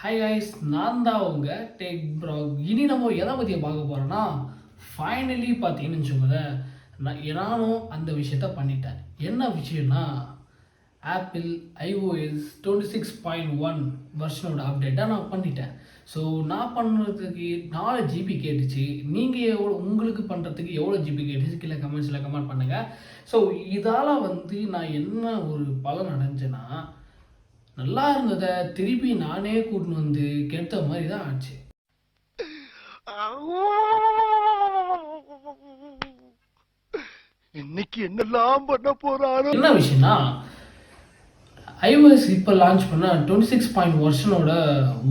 Hi guys, நான் தான் உங்கள் டெக் ப்ரோ. இனி நம்ம எதை பற்றி பார்க்க போகிறோன்னா, ஃபைனலி பார்த்தீங்கன்னு வச்சுக்கோங்களேன், நானும் அந்த விஷயத்த பண்ணிட்டேன். என்ன விஷயம்னா, ஆப்பிள் iOS 26.1 வெர்ஷனோட அப்டேட்டாக நான் பண்ணிட்டேன். ஸோ நான் பண்ணுறதுக்கு 4 GB கேட்டுச்சு. நீங்கள் உங்களுக்கு பண்ணுறதுக்கு எவ்வளோ GB கேட்டுச்சு கீழே கமெண்ட்ஸில் கமெண்ட் பண்ணுங்கள். ஸோ இதால் நான் என்ன ஒரு பலன் அடைஞ்சேன்னா, நல்லா இருந்ததை திருப்பி நானே கூட்டின்னு வந்து கெடுத்த மாதிரி தான் ஆச்சு. இன்னைக்கு என்னெல்லாம் பண்ண போறாரு. என்ன விஷயம்னா, iOS இப்போ லான்ச் பண்ண 26.1 வெர்ஷனோட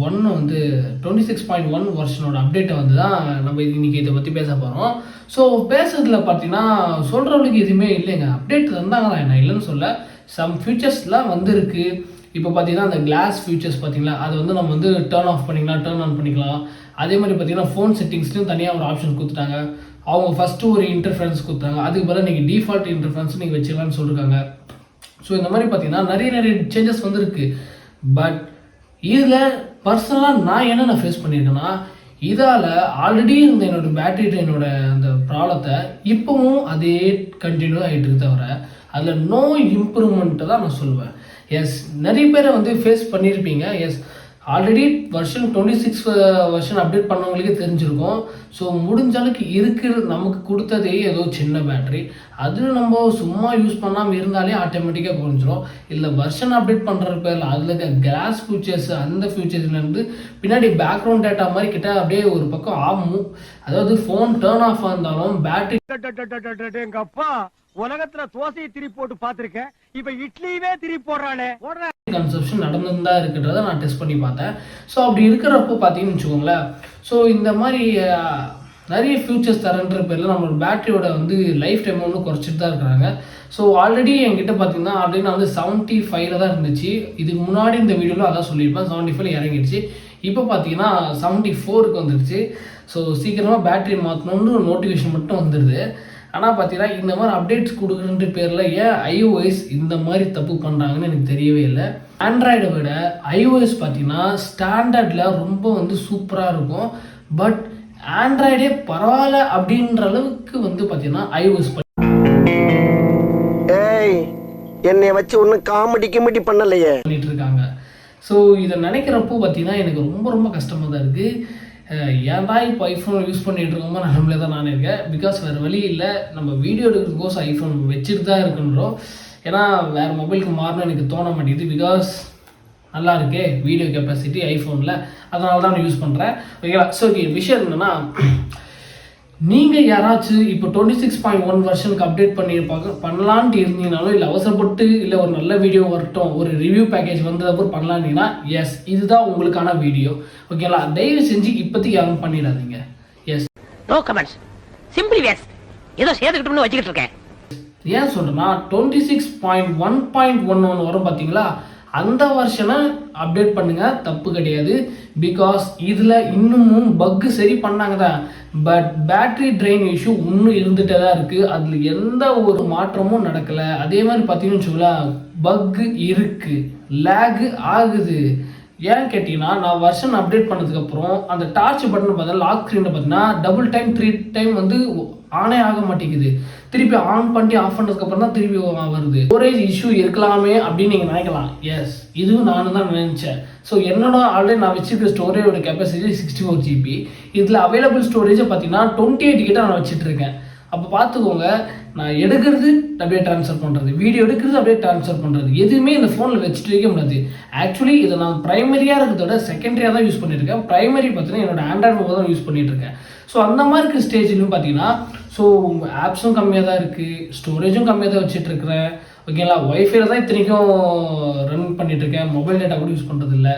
26.1 வெர்ஷனோட அப்டேட்டை தான் நம்ம இன்னைக்கு இதை பற்றி பேச போகிறோம். ஸோ பேசுறதுல பார்த்தீங்கன்னா சொல்கிறவங்களுக்கு எதுவுமே இல்லைங்க. அப்டேட் தந்தாங்க தான், என்ன இல்லைன்னு சொல்ல. சம் ஃபியூச்சர்ஸ்லாம் வந்திருக்கு. இப்போ பார்த்தீங்கன்னா அந்த கிளாஸ் ஃபியூச்சர்ஸ் பார்த்தீங்களா, அது நம்ம டர்ன் ஆஃப் பண்ணிக்கலாம், டர்ன் ஆன் பண்ணிக்கலாம். அதே மாதிரி பார்த்தீங்கன்னா ஃபோன் செட்டிங்ஸ்லையும் தனியாக ஒரு ஆப்ஷன் கொடுத்துட்டாங்க. அவங்க ஃபஸ்ட்டு ஒரு இன்டர்ஃபரன்ஸ் கொடுத்தாங்க, அதுக்கு பதிலாக நீங்கள் டிஃபால்ட் இன்டர்ஃபரன்ஸ் நீங்கள் வச்சுக்கலாம்னு சொல்லியிருக்காங்க. ஸோ இந்த மாதிரி பார்த்தீங்கன்னா நிறைய சேஞ்சஸ் வந்திருக்கு. பட் இதில் பர்சனலாக நான் என்னென்ன ஃபேஸ் பண்ணியிருக்கேன்னா, இதால் ஆல்ரெடி இருந்த என்னோடய பேட்டரி ட்ரெயினோட அந்த ப்ராப்ளத்தை இப்போவும் அதே கண்டினியூ ஆகிட்டு இருக்கு, தவிர அதில் நோ இம்ப்ரூவ்மெண்ட்டை தான் நான் சொல்லுவேன். எஸ், நிறைய பேரை ஃபேஸ் பண்ணியிருப்பீங்க. Yes, already version 26 version update பண்ணவங்களுக்கே தெரிஞ்சிருக்கும். ஸோ முடிஞ்ச அளவுக்கு நமக்கு கொடுத்ததே ஏதோ சின்ன பேட்டரி, அது நம்ம சும்மா யூஸ் பண்ணாமல் இருந்தாலே ஆட்டோமேட்டிக்காக குறைஞ்சிரும். இல்லை வெர்ஷன் அப்டேட் பண்ணுற பேரில் அதில் இருக்க கிளாஸ் ஃபியூச்சர்ஸ், அந்த ஃபியூச்சர்ஸ்லேருந்து பின்னாடி பேக்ரவுண்ட் டேட்டா மாதிரி கிட்ட அப்படியே ஒரு பக்கம் ஆகும். அதாவது ஃபோன் டர்ன் ஆஃப் இருந்தாலும் பேட்டரி எங்கப்பா உலகத்துல தோசையை திருப்பி போட்டு பார்த்திருக்கேன், இப்ப இட்லியவே திருப்பி போடுறானே. கன்சப்ஷன் நடந்துன்னு தான் இருக்கிறத நான் டெஸ்ட் பண்ணி பார்த்தேன். ஸோ அப்படி இருக்கிறப்போ பார்த்தீங்கன்னு வச்சுக்கோங்களேன், ஸோ இந்த மாதிரி நிறைய ஃபியூச்சர்ஸ் தரன்ற பேரில் நம்மளோட பேட்டரியோட லைஃப் டைம் குறைச்சிட்டு தான் இருக்கிறாங்க. ஸோ ஆல்ரெடி என்கிட்ட பார்த்தீங்கன்னா ஆல்ரெடி நான் 75 தான் இருந்துச்சு. இதுக்கு முன்னாடி இந்த வீடியோவில் அதான் சொல்லியிருப்பேன், 75 இறங்கிடுச்சு. இப்போ பார்த்தீங்கன்னா 74க்கு வந்துடுச்சு. ஸோ சீக்கிரமாக பேட்டரி மாற்றணுன்னு நோட்டிஃபிகேஷன் மட்டும் வந்துடுது. ஆனால் பார்த்தீங்கன்னா இந்த மாதிரி அப்டேட்ஸ் கொடுக்குற பேரில் ஏன் iOS இந்த மாதிரி தப்பு பண்ணுறாங்கன்னு எனக்கு தெரியவே இல்லை. ஆண்ட்ராய்டை விட iOS பார்த்தீங்கன்னா ஸ்டாண்டர்டில் ரொம்ப சூப்பராக இருக்கும். பட் ஆண்ட்ராய்டே பரவாயில்ல அப்படின்ற அளவுக்கு பார்த்தீங்கன்னா iOS என்னை வச்சு ஒன்றும் காமெடி பண்ணலையே பண்ணிட்டு இருக்காங்க. ஸோ இதை நினைக்கிறப்போ பார்த்தீங்கன்னா எனக்கு ரொம்ப கஷ்டமாக தான் இருக்குது. ஏன்டா இப்போ ஐஃபோன் யூஸ் பண்ணிகிட்டு இருக்கோமோ நம்மளே தான் நான் இருக்கேன். பிகாஸ் வேறு வழி இல்லை, நம்ம வீடியோ எடுக்கிறதுக்கோசம் ஐஃபோன் வச்சுட்டு தான் இருக்குன்றோம். ஏன்னா வேறு மொபைலுக்கு மாறணும் எனக்கு தோண மாட்டேங்குது. பிகாஸ் நல்லா இருக்கே வீடியோ கெப்பாசிட்டி ஐஃபோனில், அதனால தான் நான் யூஸ் பண்ணுறேன். ஓகேவா? ஸோ விஷயம் என்னென்னா, நீங்கள் யாராச்சும் இப்போ 26.1 வெர்ஷனுக்கு அப்டேட் பண்ணலான்ட்டு இருந்தீங்கனாலும், இல்லை அவசரப்பட்டு இல்லை ஒரு நல்ல வீடியோ வரட்டும், ஒரு ரிவ்யூ பேக்கேஜ் வந்ததுக்கப்புறம் பண்ணலான்னீங்கன்னா, எஸ் இதுதான் உங்களுக்கான வீடியோ. ஓகேங்களா? தயவு செஞ்சு இப்போதைக்கு யாரும் பண்ணிடாதீங்க. Yes, no comments, simply waste, ஏதோ சேர்த்துக்கிட்டோம்னு வச்சுக்கிட்டு இருக்கேன். ஏன் சொல்கிறேன்னா 26.1.11 வரும் பார்த்தீங்களா, அந்த வெர்ஷனை அப்டேட் பண்ணுங்கள், தப்பு கிடையாது. பிகாஸ் இதில் இன்னமும் பக்கு சரி பண்ணாங்க தான், பட் பேட்ரி ட்ரெயின் இஷ்யூ இன்னும் இருந்துகிட்டே தான் இருக்குது. அதில் எந்த ஒரு மாற்றமும் நடக்கலை. அதே மாதிரி பார்த்தீங்கன்னு வச்சுக்கலாம், பக்கு இருக்குது, லேகு ஆகுது. ஏன்னு கேட்டிங்கன்னா, நான் வெர்ஷன் அப்டேட் பண்ணதுக்கப்புறம் அந்த டார்ச் பட்டன் பார்த்தா லாக் ஸ்க்ரீனில் பார்த்தீங்கன்னா டபுள் டைம் 3 டைம் ஆனே ஆக மாட்டேங்குது. திருப்பி ஆன் பண்ணி ஆஃப் பண்ணதுக்கப்புறம் தான் திருப்பி வருது. ஸ்டோரேஜ் இஷ்யூ இருக்கலாமே அப்படின்னு நீங்கள் நினைக்கலாம். எஸ், இதுவும் நானும் தான் நினச்சேன். ஸோ என்னோட ஆல்ரெடி நான் வச்சுருக்க ஸ்டோரேஜோட கெப்பாசிட்டி 64 GB. இதில் அவைலபிள் ஸ்டோரேஜை பார்த்தீங்கன்னா 28 கிட்ட நான் வச்சுட்ருக்கேன். அப்போ பார்த்துக்கோங்க, நான் எடுக்கிறது அப்படியே ட்ரான்ஸ்ஃபர் பண்ணுறது, வீடியோ எடுக்கிறது அப்படியே ட்ரான்ஸ்ஃபர் பண்ணுறது, எதுவுமே இந்த ஃபோனில் வச்சுட்டு வைக்க முடியாது. ஆக்சுவலி இதை நான் ப்ரைமரியாக இருக்கிறதோட செகண்டரியாக தான் யூஸ் பண்ணியிருக்கேன். ப்ரைமரி பார்த்தீங்கன்னா என்னோட ஆண்ட்ராய்டு மொபைல் தான் யூஸ் பண்ணிகிட்ருக்கேன். ஸோ அந்த மாதிரி இருக்கிற ஸ்டேஜ்லையும் பார்த்தீங்கன்னா, ஸோ ஆப்ஸும் கம்மியாக தான் இருக்குது, ஸ்டோரேஜும் கம்மியாக தான் வச்சுட்ருக்கிறேன். ஓகேங்களா? ஒய்ஃபைல தான் இத்தனைக்கும் ரன் பண்ணிகிட்ருக்கேன், மொபைல் டேட்டா கூட யூஸ் பண்ணுறது இல்லை.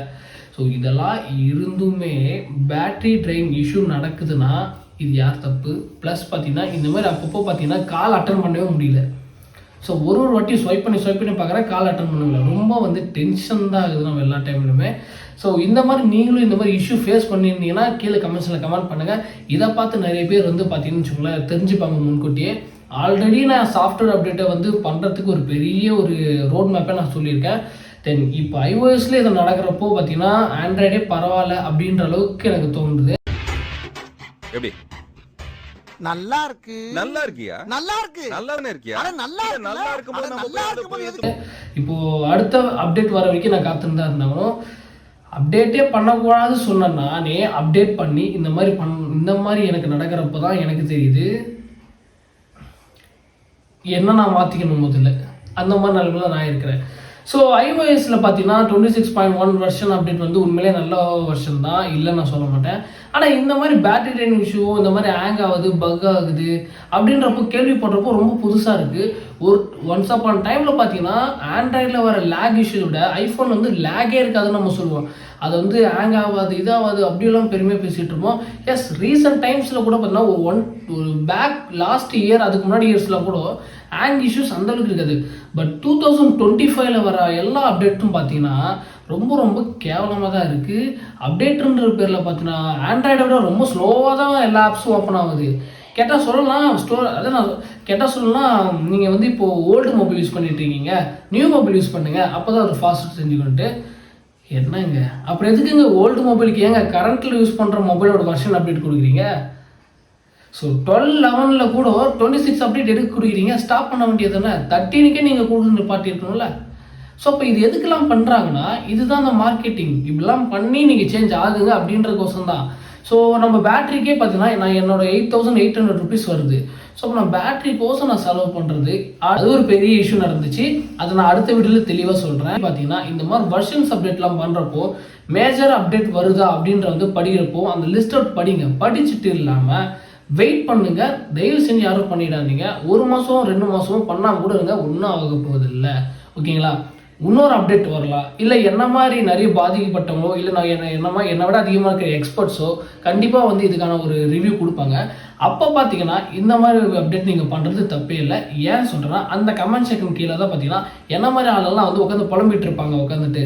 ஸோ இதெல்லாம் இருந்துமே பேட்ரி ட்ரெயின் இஷ்யூ நடக்குதுன்னா இது யார் தப்பு? ப்ளஸ் பார்த்தீங்கன்னா இந்த மாதிரி அப்பப்போ பார்த்தீங்கன்னா கால் அட்டன் பண்ணவே முடியல. ஸோ ஒரு வாட்டி ஸ்வைப் பண்ணி பார்க்குறேன், கால் அட்டன் பண்ண முடியல. ரொம்ப டென்ஷன் தான் ஆகுது நம்ம எல்லா டைம்லையுமே. ஸோ இந்த மாதிரி நீங்களும் இந்த மாதிரி இஷ்யூ ஃபேஸ் பண்ணியிருந்தீங்கன்னா கீழே கமெண்ட்ஸில் கமெண்ட் பண்ணுங்கள். இதை பார்த்து நிறைய பேர் பார்த்தீங்கன்னு வச்சுக்கோங்களேன் தெரிஞ்சுப்பாங்க முன்கூட்டியே. ஆல்ரெடி நான் சாஃப்ட்வேர் அப்டேட்டை பண்ணுறதுக்கு ஒரு பெரிய ஒரு ரோட் மேப்பை நான் சொல்லியிருக்கேன். தென் இப்போ iOSல இது நடக்கிறப்போ பார்த்தீங்கன்னா ஆண்ட்ராய்டே பரவாயில்ல அப்படின்ற அளவுக்கு எனக்கு தோணுது. எப்படி நல்லா இருக்கு நல்லா இருக்கியா நல்லா இருக்கு நல்லாவே இருக்கியா நல்லா நல்லா இருக்கும்போது நம்ம போய் இப்போ அடுத்த அப்டேட் வர வரைக்கும் நான் காத்துட்டு தான் இருந்தாலும் அப்டேட்டே பண்ணக்கூடாது சொன்ன நானே அப்டேட் பண்ணி இந்த மாதிரி எனக்கு நடக்கிறப்ப தான் எனக்கு தெரியுது என்ன நான் மாற்றிக்கணும் முதல்ல. அந்த மாதிரி நிலைமையில நான் இருக்கிறேன். ஸோ iOSல பார்த்தீங்கன்னா 26.1 வெர்ஷன் அப்டேட் வந்து உண்மையிலே நல்ல வெர்ஷன் தான், இல்லை நான் சொல்ல மாட்டேன். ஆனால் இந்த மாதிரி பேட்டரி ட்ரைன் இஷ்யூ, இந்த மாதிரி ஹேங் ஆகுது, பக் ஆகுது அப்படின்றப்போ கேள்விப்படுறப்போ ரொம்ப புதுசாக இருக்குது. ஒன்ஸ் அப்பான் டைமில் பார்த்தீங்கன்னா ஆண்ட்ராய்டில் வர லேக் இஷ்யூ விட ஐஃபோன் வந்து லேகே இருக்காதுன்னு நம்ம சொல்லுவோம். அது வந்து ஹேங் ஆகாது, இதாகாது அப்படியெல்லாம் பெருமையாக பேசிகிட்டு இருப்போம். எஸ், ரீசெண்ட் டைம்ஸில் கூட பார்த்தீங்கன்னா ஒரு பேக் லாஸ்ட் இயர் அதுக்கு முன்னாடி இயர்ஸ்லாம் கூட ஹேங் இஷ்யூஸ் அந்தளவுக்கு இருக்காது. பட் 2025 வர எல்லா அப்டேட்டும் பார்த்தீங்கன்னா ரொம்ப ரொம்ப கேவலமாக தான் இருக்குது. அப்டேட்டுன்ற பேரில் பார்த்தீங்கன்னா ஆண்ட்ராய்டை விட ரொம்ப ஸ்லோவாக தான் எல்லா ஆப்ஸும் ஓப்பன் ஆகுது. கேட்டால் சொல்லலாம் கேட்டால் சொல்லலாம் நீங்கள் வந்து இப்போது ஓல்டு மொபைல் யூஸ் பண்ணிட்டு இருக்கீங்க, நியூ மொபைல் யூஸ் பண்ணுங்கள், அப்போ தான் அது ஃபாஸ்ட் செஞ்சுக்கிட்டு. என்னங்க அப்புறம் எதுக்குங்க ஓல்டு மொபைலுக்கு ஏங்க கரண்ட்டில் யூஸ் பண்ணுற மொபைலோட வெர்ஷன் அப்டேட் கொடுக்குறீங்க? ஸோ 12-11 கூட 26 அப்டேட் எதுக்கு கொடுக்குறீங்க? ஸ்டாப் பண்ண வேண்டியது தானே. 13க்கே நீங்கள் கொடுக்குற பார்ட்டி இருக்கணும்ல. ஸோ அப்போ இது எதுக்கெல்லாம் பண்ணுறாங்கன்னா இதுதான் அந்த மார்க்கெட்டிங். இப்படிலாம் பண்ணி நீங்கள் சேஞ்ச் ஆகுங்க அப்படின்றதுக்கோசம் தான். ஸோ நம்ம பேட்டரிக்கே பார்த்தீங்கன்னா நான் என்னோட 8,800 ருபீஸ் வருது. ஸோ அப்போ நான் பேட்டரிக்கோசம் நான் செலவு பண்ணுறது அது ஒரு பெரிய இஷ்யூ நடந்துச்சு. அதை நான் அடுத்த வீடியோவில் தெளிவாக சொல்கிறேன். பார்த்தீங்கன்னா இந்த மாதிரி வெர்ஷன்ஸ் அப்டேட்லாம் பண்ணுறப்போ மேஜர் அப்டேட் வருதா அப்படின்ற வந்து படிக்கிறப்போ அந்த லிஸ்ட் அவுட் படிங்க. படிச்சுட்டு இல்லாமல் வெயிட் பண்ணுங்க. தயவு செஞ்சு யாரும் பண்ணிடாதீங்க. 1 மாதம் 2 மாதமும் பண்ணால் கூட இருங்க, ஒன்றும் ஆக போகுது இல்லை. ஓகேங்களா? இன்னொரு அப்டேட் வரலாம். இல்லை என்ன மாதிரி நிறைய பாதிக்கப்பட்டவங்களோ இல்லை நான் என்னை விட அதிகமாக இருக்கிற எக்ஸ்பர்ட்ஸோ கண்டிப்பாக வந்து இதுக்கான ஒரு ரிவ்யூ கொடுப்பாங்க. அப்போ பார்த்தீங்கன்னா இந்த மாதிரி அப்டேட் நீங்கள் பண்ணுறது தப்பே இல்லை. ஏன் சொல்கிறேன்னா அந்த கமெண்ட் செக்ஷன் கீழே தான் பார்த்தீங்கன்னா என்ன மாதிரி ஆளெல்லாம் வந்து உட்காந்து புலம்பிட்டு இருப்பாங்க. உட்காந்துட்டு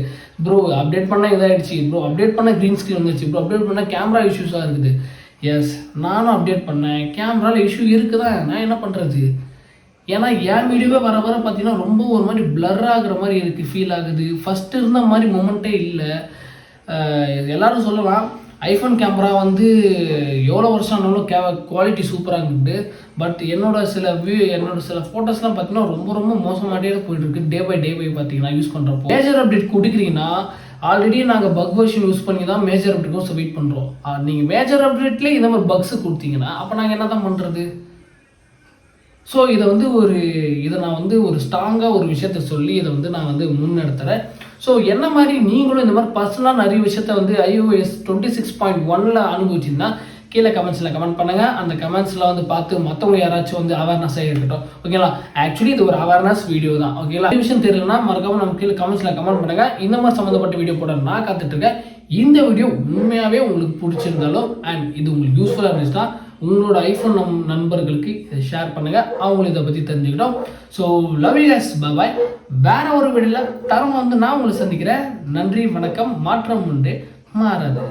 ப்ரோ அப்டேட் பண்ணால் இதாகிடுச்சு, ப்ரோ அப்டேட் பண்ணால் க்ரீன் ஸ்க்ரீன் வந்துச்சு, ப்ரோ அப்டேட் பண்ணால் கேமரா இஷ்யூஸாக இருக்குது. எஸ், நானும் அப்டேட் பண்ணேன், கேமராவில் இஷ்யூ இருக்குதான், நான் என்ன பண்ணுறது? ஏன்னா என் வீடியோவே வர பார்த்தீங்கன்னா ரொம்ப ஒரு மாதிரி பிளர் ஆகுற மாதிரி இருக்குது, ஃபீல் ஆகுது. ஃபஸ்ட்டு இருந்த மாதிரி மொமெண்ட்டே இல்லை. எல்லோரும் சொல்லலாம் ஐஃபோன் கேமரா வந்து எவ்வளோ வருஷம் ஆனாலும் குவாலிட்டி சூப்பராக இருக்குது. பட் என்னோட சில ஃபோட்டோஸ்லாம் பார்த்தீங்கன்னா ரொம்ப ரொம்ப மோசமாட்டே போயிட்டுருக்கு. டே பை பார்த்தீங்கன்னா யூஸ் பண்ணுறப்போ மேஜர் அப்டேட் கொடுக்குறீங்கன்னா ஆல்ரெடி நாங்கள் பக் வெர்ஷன் யூஸ் பண்ணி தான் மேஜர் அப்டேட்டும் வெயிட் பண்ணுறோம். நீங்கள் மேஜர் அப்டேட்லேயே இந்த மாதிரி பக்ஸு கொடுத்தீங்கன்னா அப்போ நாங்கள் என்ன தான் பண்ணுறது? ஸோ இதை நான் வந்து ஒரு ஸ்ட்ராங்காக ஒரு விஷயத்த சொல்லி இதை வந்து நான் வந்து முன்னெடுத்துறேன். ஸோ என்ன மாதிரி நீங்களும் இந்த மாதிரி பர்சனலாக நிறைய விஷயத்த வந்து iOS 26.1 அனுபவிச்சிங்கன்னா கீழே கமெண்ட்ஸில் கமெண்ட் பண்ணுங்கள். அந்த கமெண்ட்ஸில் வந்து பார்த்து மற்றவங்க யாராச்சும் வந்து அவேர்னஸாக இருக்கட்டும். ஓகேங்களா? ஆக்சுவலி இது ஒரு அவேர்னஸ் வீடியோ தான். ஓகேங்களா? விஷயம் தெரியலன்னா மறக்காமல் நம்ம கீழே கமெண்ட்ஸில் கமெண்ட் பண்ணுங்கள். இந்த மாதிரி சம்மந்தப்பட்ட வீடியோ போட நான் காத்துட்ருக்கேன். இந்த வீடியோ உண்மையாகவே உங்களுக்கு பிடிச்சிருந்தாலும் அண்ட் இது உங்களுக்கு யூஸ்ஃபுல்லாக இருந்துச்சுன்னா உங்களோட ஐஃபோன் நண்பர்களுக்கு இதை ஷேர் பண்ணுங்கள், அவங்களும் இதை பற்றி தெரிஞ்சுக்கிட்டோம். ஸோ லவ் யூ கைஸ், பாய். வேற ஒரு வீடியோவில் தரம் வந்து நான் உங்களை சந்திக்கிறேன். நன்றி, வணக்கம். மாற்றம் ஒன்றே மாறாது.